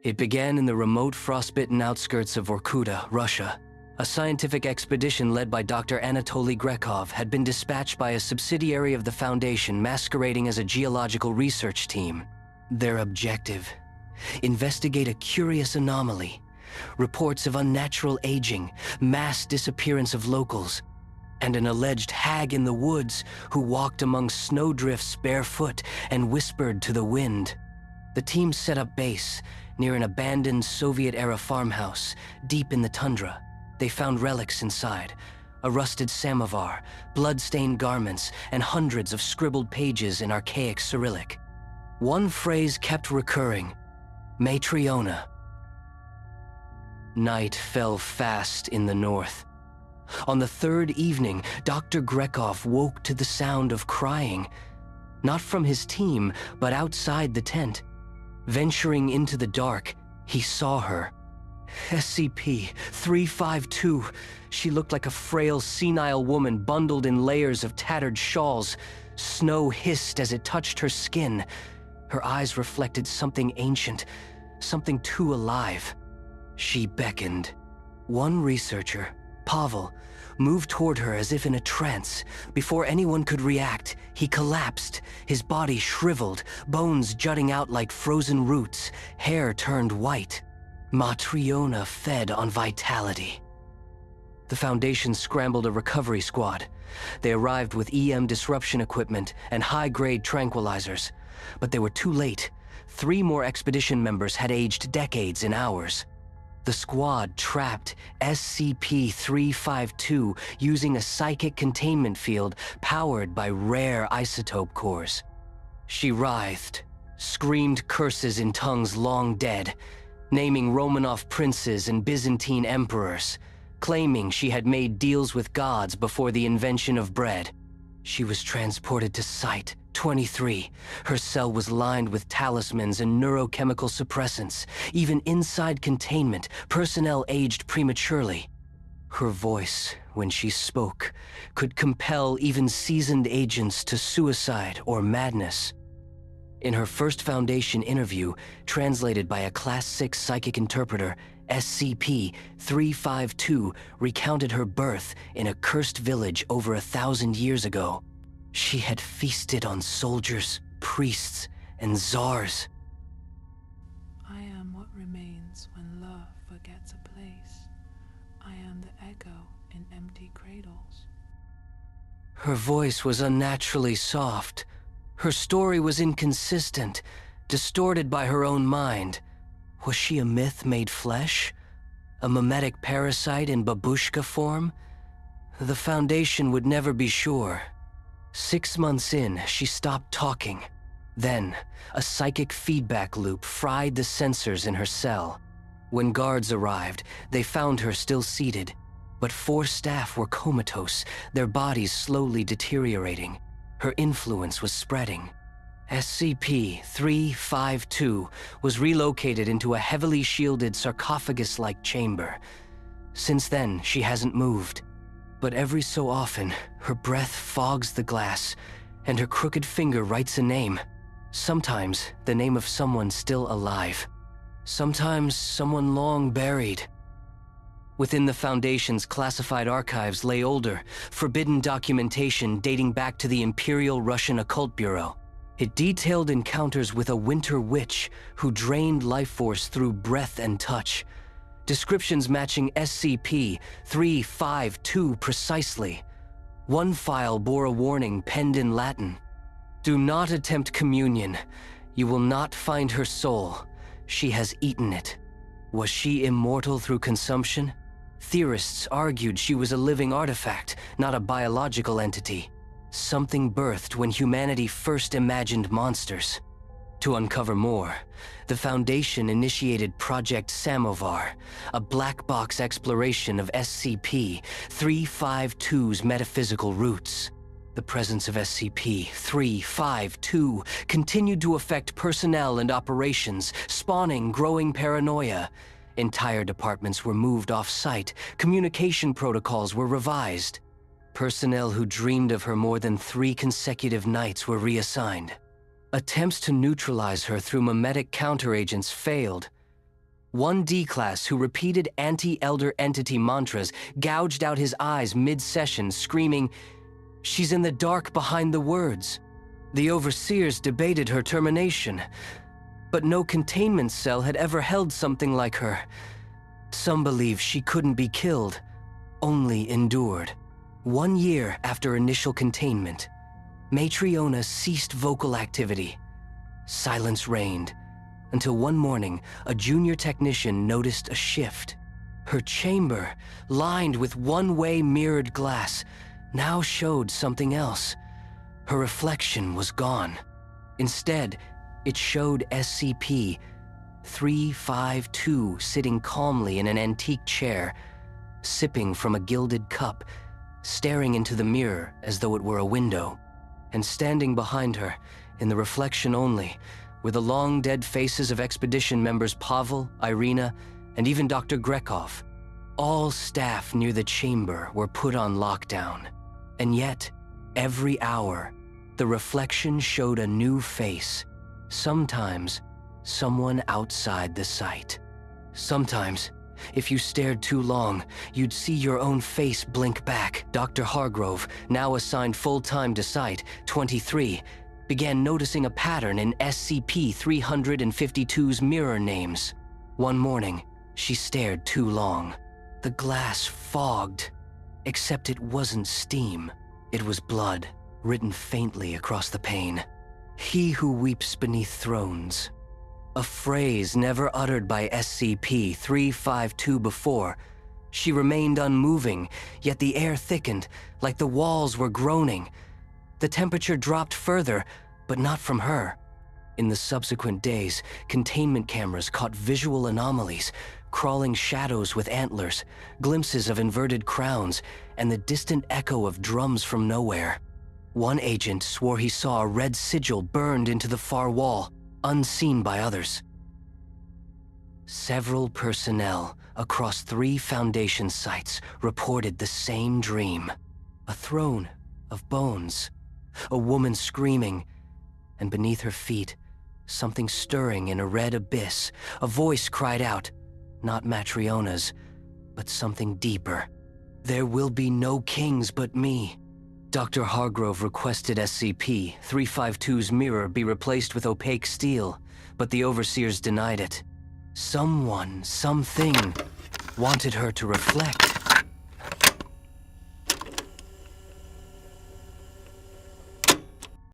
It began in the remote frostbitten outskirts of Vorkuta, Russia. A scientific expedition led by Dr. Anatoly Grekov had been dispatched by a subsidiary of the Foundation masquerading as a geological research team. Their objective: investigate a curious anomaly, reports of unnatural aging, mass disappearance of locals, and an alleged hag in the woods who walked among snowdrifts barefoot and whispered to the wind. The team set up base near an abandoned Soviet-era farmhouse deep in the tundra. They found relics inside: a rusted samovar, blood-stained garments, and hundreds of scribbled pages in archaic Cyrillic. One phrase kept recurring: Matriona. Night fell fast in the north. On the third evening, Dr. Grekov woke to the sound of crying, not from his team, but outside the tent. Venturing into the dark, he saw her. SCP-352. She looked like a frail, senile woman bundled in layers of tattered shawls. Snow hissed as it touched her skin. Her eyes reflected something ancient, something too alive. She beckoned. One researcher, Pavel, moved toward her as if in a trance. Before anyone could react, he collapsed, his body shriveled, bones jutting out like frozen roots, hair turned white. Matriona fed on vitality. The Foundation scrambled a recovery squad. They arrived with EM disruption equipment and high-grade tranquilizers. But they were too late. 3 more expedition members had aged decades in hours. The squad trapped SCP-352 using a psychic containment field powered by rare isotope cores. She writhed, screamed curses in tongues long dead, naming Romanov princes and Byzantine emperors, claiming she had made deals with gods before the invention of bread. She was transported to Site 23. Her cell was lined with talismans and neurochemical suppressants. Even inside containment, personnel aged prematurely. Her voice, when she spoke, could compel even seasoned agents to suicide or madness. In her first Foundation interview, translated by a Class 6 psychic interpreter, SCP-352 recounted her birth in a cursed village over 1,000 years ago. She had feasted on soldiers, priests, and czars. I am what remains when love forgets a place. I am the echo in empty cradles. Her voice was unnaturally soft. Her story was inconsistent, distorted by her own mind. Was she a myth made flesh? A mimetic parasite in babushka form? The Foundation would never be sure. 6 months in, she stopped talking. Then, a psychic feedback loop fried the sensors in her cell. When guards arrived, they found her still seated. But 4 staff were comatose, their bodies slowly deteriorating. Her influence was spreading. SCP-352 was relocated into a heavily shielded sarcophagus-like chamber. Since then, she hasn't moved. But every so often, her breath fogs the glass, and her crooked finger writes a name. Sometimes, the name of someone still alive. Sometimes, someone long buried. Within the Foundation's classified archives lay older, forbidden documentation dating back to the Imperial Russian Occult Bureau. It detailed encounters with a winter witch who drained life force through breath and touch. Descriptions matching SCP-352 precisely. One file bore a warning penned in Latin. Do not attempt communion. You will not find her soul. She has eaten it. Was she immortal through consumption? Theorists argued she was a living artifact, not a biological entity. Something birthed when humanity first imagined monsters. To uncover more, the Foundation initiated Project Samovar, a black box exploration of SCP-352's metaphysical roots. The presence of SCP-352 continued to affect personnel and operations, spawning growing paranoia. Entire departments were moved off-site, communication protocols were revised. Personnel who dreamed of her more than 3 consecutive nights were reassigned. Attempts to neutralize her through mimetic counteragents failed. One D-class who repeated anti-elder entity mantras gouged out his eyes mid-session, screaming, "She's in the dark behind the words." The overseers debated her termination, but no containment cell had ever held something like her. Some believe she couldn't be killed, only endured. 1 year after initial containment, Matriona ceased vocal activity. Silence reigned, until one morning, a junior technician noticed a shift. Her chamber, lined with one-way mirrored glass, now showed something else. Her reflection was gone. Instead, it showed SCP-352 sitting calmly in an antique chair, sipping from a gilded cup, staring into the mirror as though it were a window. And standing behind her, in the reflection only, were the long-dead faces of expedition members Pavel, Irina, and even Dr. Grekov. All staff near the chamber were put on lockdown. And yet, every hour, the reflection showed a new face. Sometimes, someone outside the site. Sometimes, if you stared too long, you'd see your own face blink back. Dr. Hargrove, now assigned full-time to Site 23, began noticing a pattern in SCP-352's mirror names. One morning, she stared too long. The glass fogged, except it wasn't steam. It was blood, written faintly across the pane. "He who weeps beneath thrones." A phrase never uttered by SCP-352 before. She remained unmoving, yet the air thickened, like the walls were groaning. The temperature dropped further, but not from her. In the subsequent days, containment cameras caught visual anomalies, crawling shadows with antlers, glimpses of inverted crowns, and the distant echo of drums from nowhere. One agent swore he saw a red sigil burned into the far wall, unseen by others. Several personnel across 3 Foundation sites reported the same dream. A throne of bones, a woman screaming, and beneath her feet, something stirring in a red abyss. A voice cried out, not Matriona's, but something deeper. "There will be no kings but me." Dr. Hargrove requested SCP-352's mirror be replaced with opaque steel, but the overseers denied it. Someone, something, wanted her to reflect.